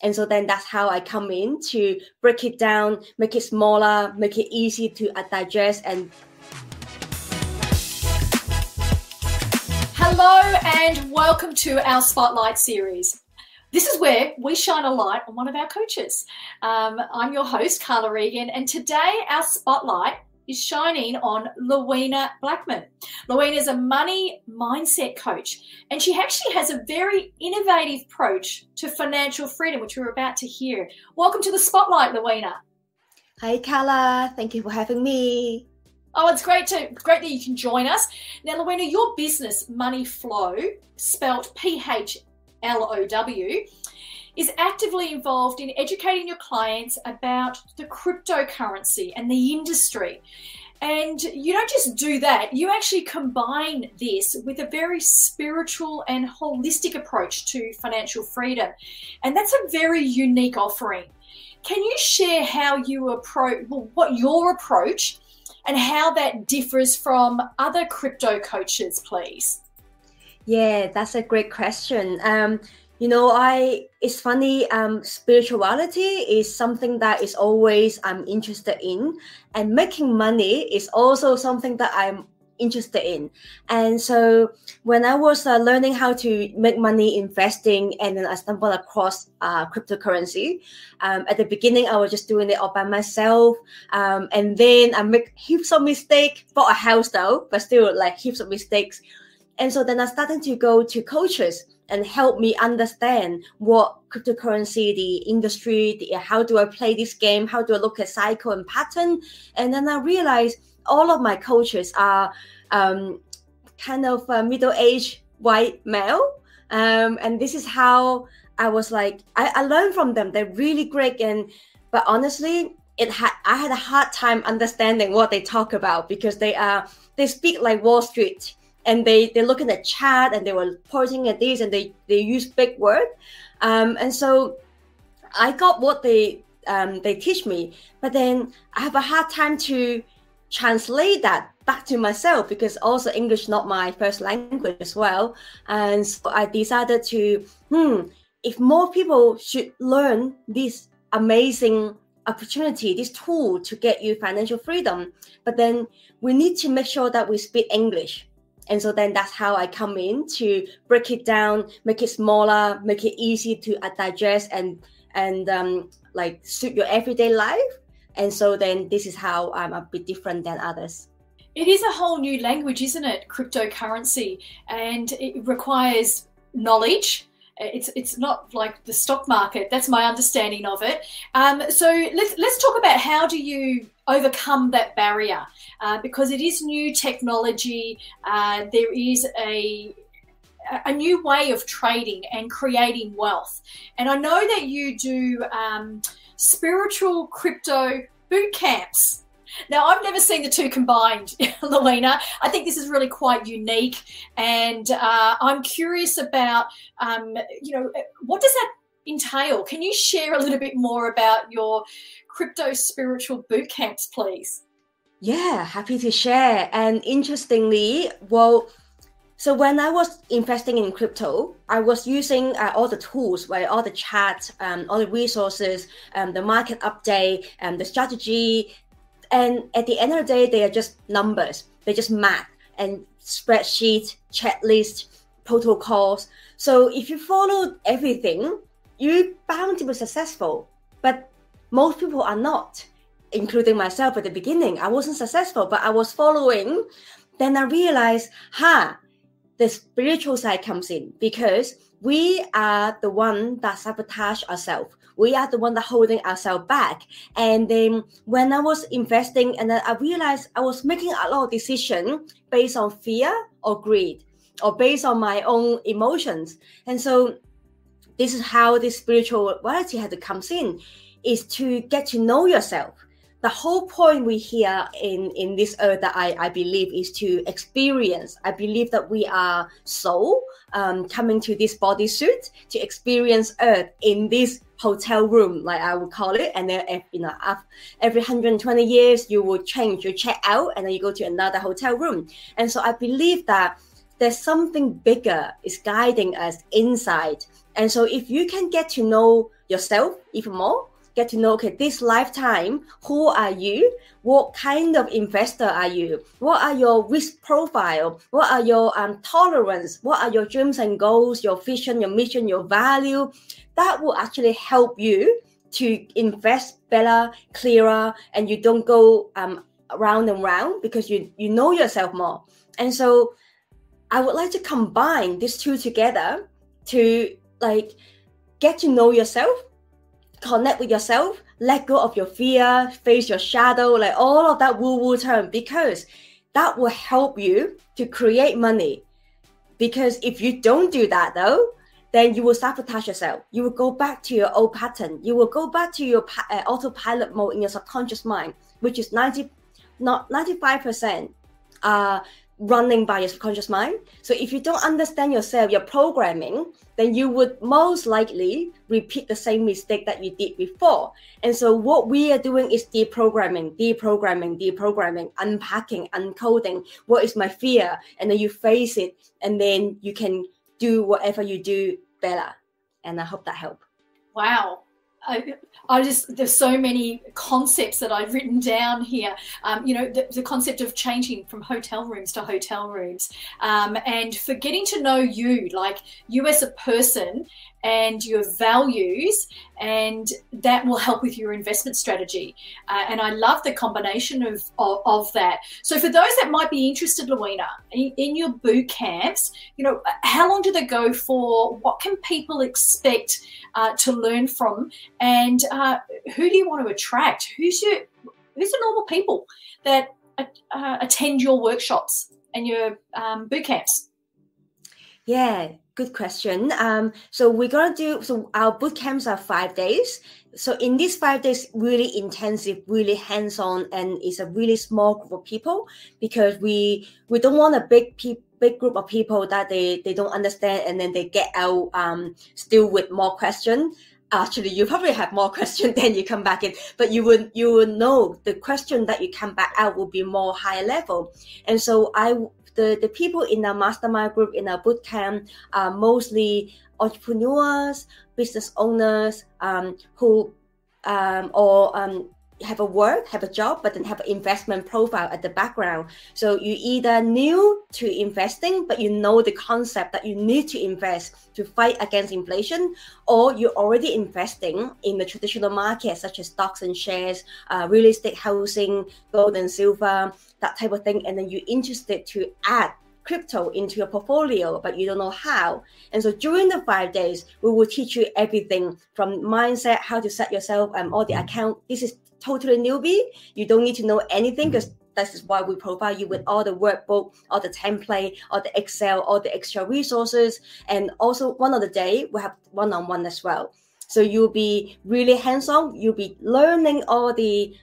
And so then that's how I come in to break it down, make it smaller, make it easy to digest. And hello and welcome to our Spotlight series. This is where we shine a light on one of our coaches. I'm your host, Carla Regan, and today our spotlight is shining on Louina Blackman. Louina is a money mindset coach, and she actually has a very innovative approach to financial freedom, which we're about to hear. Welcome to the Spotlight, Louina. Hi, Carla. Thank you for having me. Oh, it's great that you can join us. Now, Louina, your business, Money Flow, spelt PHLOW, is actively involved in educating your clients about the cryptocurrency and the industry. And you don't just do that, you actually combine this with a very spiritual and holistic approach to financial freedom. And that's a very unique offering. Can you share how you approach, what your approach and how that differs from other crypto coaches, please? Yeah, that's a great question. It's funny, spirituality is something that is always I'm interested in, and making money is also something that I'm interested in. And so when I was learning how to make money investing, and then I stumbled across cryptocurrency, at the beginning I was just doing it all by myself, and then I make heaps of mistakes. Bought a house though, but still like heaps of mistakes. And so then I started to go to coaches and help me understand what cryptocurrency, the industry, how do I play this game, how do I look at cycle and pattern. And then I realized all of my coaches are kind of middle-aged white male. And this is how I was like, I learned from them. They're really great. But honestly, I had a hard time understanding what they talk about, because they speak like Wall Street. And they look at the chat and they were pointing at this and they use big words. And so I got what they teach me, but then I have a hard time to translate that back to myself, because also English not my first language as well. And so I decided to, if more people should learn this amazing opportunity, this tool to get you financial freedom, but then we need to make sure that we speak English. And so then that's how I come in to break it down, make it smaller, make it easy to digest and like suit your everyday life. And so then this is how I'm a bit different than others. It is a whole new language, isn't it? Cryptocurrency, and it requires knowledge. It's not like the stock market. That's my understanding of it. So let's talk about how do you overcome that barrier, because it is new technology. There is a new way of trading and creating wealth. And I know that you do spiritual crypto boot camps. Now, I've never seen the two combined, Louina. I think this is really quite unique, and I'm curious about, what does that entail? Can you share a little bit more about your crypto spiritual boot camps, please? Yeah, happy to share. And interestingly, so when I was investing in crypto, I was using all the tools, right? All the chats, all the resources, the market update, the strategy. And at the end of the day, they are just numbers. They're just math and spreadsheet, checklist, protocols. So if you follow everything, you're bound to be successful. But most people are not, including myself at the beginning. I wasn't successful, but I was following. Then I realized, the spiritual side comes in, because we are the one that sabotage ourselves. We are the one that holding ourselves back. And then when I was investing, and then I realized I was making a lot of decisions based on fear or greed, or based on my own emotions. And so this is how this spirituality had to come in, is to get to know yourself. The whole point we here in this earth that I believe is to experience. I believe that we are soul coming to this bodysuit to experience earth in this hotel room, like I would call it. And then every 120 years you will change, you check out, and then you go to another hotel room. And so I believe that there's something bigger is guiding us inside. And so if you can get to know yourself even more. Get to know, okay, this lifetime, who are you? What kind of investor are you? What are your risk profile? What are your tolerance? What are your dreams and goals, your vision, your mission, your value? That will actually help you to invest better, clearer, and you don't go round and round because you know yourself more. And so I would like to combine these two together to like get to know yourself, connect with yourself, let go of your fear, face your shadow, like all of that woo-woo term, because that will help you to create money. Because if you don't do that though, then you will sabotage yourself. You will go back to your old pattern. You will go back to your autopilot mode in your subconscious mind, which is 95% running by your subconscious mind. So if you don't understand yourself, your programming, then you would most likely repeat the same mistake that you did before. And so what we are doing is deprogramming, unpacking, uncoding. What is my fear? And then you face it, and then you can do whatever you do better. And I hope that helped. Wow. There's so many concepts that I've written down here. The concept of changing from hotel rooms to hotel rooms, and for getting to know you, like you as a person and your values, and that will help with your investment strategy. And I love the combination of that. So for those that might be interested, Louina, in your boot camps, how long do they go for? What can people expect to learn from? And who do you want to attract? Who's the normal people that attend your workshops and your boot camps? Yeah, good question. So our boot camps are 5 days. So in these 5 days, really intensive, really hands-on, and it's a really small group of people, because we don't want a big group of people that they don't understand, and then they get out still with more questions. Actually, you probably have more questions than you come back in, but you would know the question that you come back out will be more higher level. And so the people in our mastermind group, in our boot camp, are mostly entrepreneurs, business owners, who have a job, but then have an investment profile at the background. So you either new to investing, but you know the concept that you need to invest to fight against inflation, or you're already investing in the traditional market, such as stocks and shares, real estate, housing, gold and silver, that type of thing. And then you're interested to add crypto into your portfolio, but you don't know how. And so during the 5 days, we will teach you everything from mindset, how to set yourself all the account. This is totally newbie. You don't need to know anything, because this is why we provide you with all the workbook, all the template, all the Excel, all the extra resources. And also one of the day, we have one-on-one as well. So you'll be really hands-on. You'll be learning all the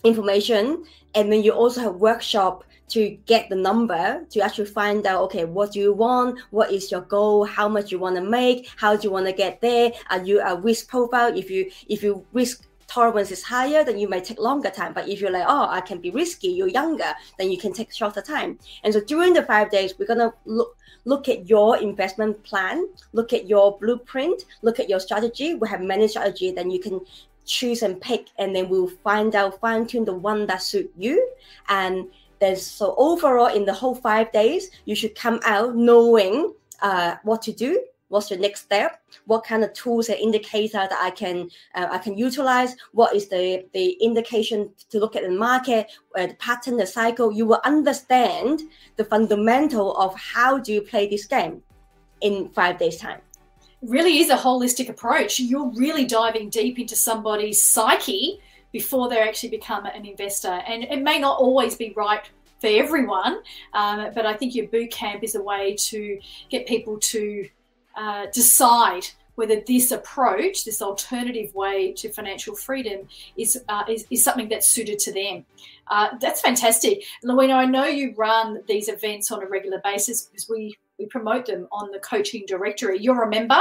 information. And then you also have workshop to get the number, to actually find out, okay, what do you want? What is your goal? How much you want to make? How do you want to get there? Are you a risk profile? If you risk tolerance is higher, then you might take longer time. But if you're like, oh, I can be risky, you're younger, then you can take shorter time. And so during the 5 days, we're gonna look at your investment plan, look at your blueprint, look at your strategy. We have many strategies, then you can choose and pick, and then we'll fine tune the one that suits you. And so overall, in the whole 5 days, you should come out knowing what to do. What's your next step? What kind of tools and indicator that I can utilize? What is the indication to look at the market, the pattern, the cycle? You will understand the fundamental of how do you play this game in 5 days' time. It really is a holistic approach. You're really diving deep into somebody's psyche before they actually become an investor. And it may not always be right for everyone, but I think your boot camp is a way to get people to decide whether this approach, this alternative way to financial freedom is something that's suited to them. That's fantastic. Louina, I know you run these events on a regular basis because we promote them on the Coaching Directory. You're a member.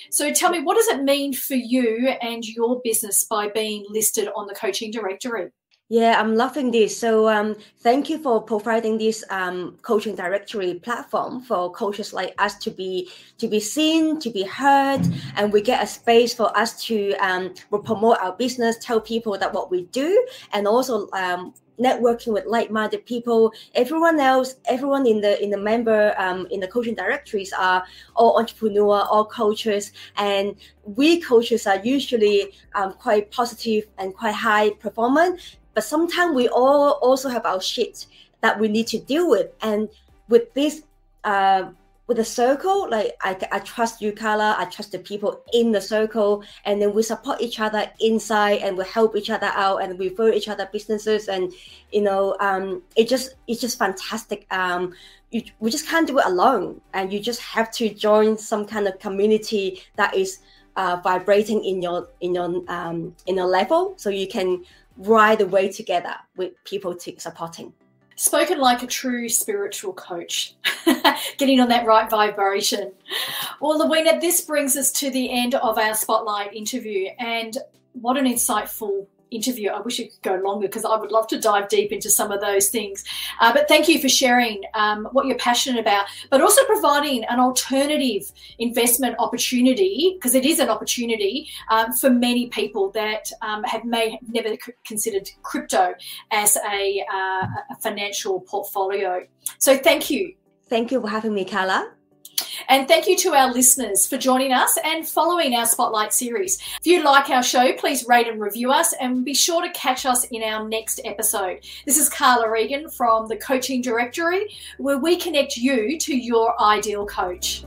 So tell me, what does it mean for you and your business by being listed on the Coaching Directory? Yeah, I'm loving this. So thank you for providing this coaching directory platform for coaches like us to be seen, to be heard, and we get a space for us to promote our business, tell people that what we do, and also networking with like-minded people. Everyone else, everyone in the member in the coaching directories are all entrepreneur, all coaches, and we coaches are usually quite positive and quite high performance. But sometimes we all also have our shit that we need to deal with. And with this, with the circle, like I trust you, Carla. I trust the people in the circle, and then we support each other inside, and we help each other out, and we refer each other businesses, and it's just fantastic. We just can't do it alone, and you just have to join some kind of community that is vibrating in your level, so you can ride the way together with people supporting. Spoken like a true spiritual coach, getting on that right vibration. Well, Louina, this brings us to the end of our Spotlight interview, and what an insightful interview. I wish it could go longer because I would love to dive deep into some of those things. But thank you for sharing what you're passionate about, but also providing an alternative investment opportunity, because it is an opportunity for many people that may have never considered crypto as a financial portfolio. So thank you. Thank you for having me, Carla. And thank you to our listeners for joining us and following our Spotlight series. If you like our show, please rate and review us, and be sure to catch us in our next episode. This is Carla Regan from the Coaching Directory, where we connect you to your ideal coach.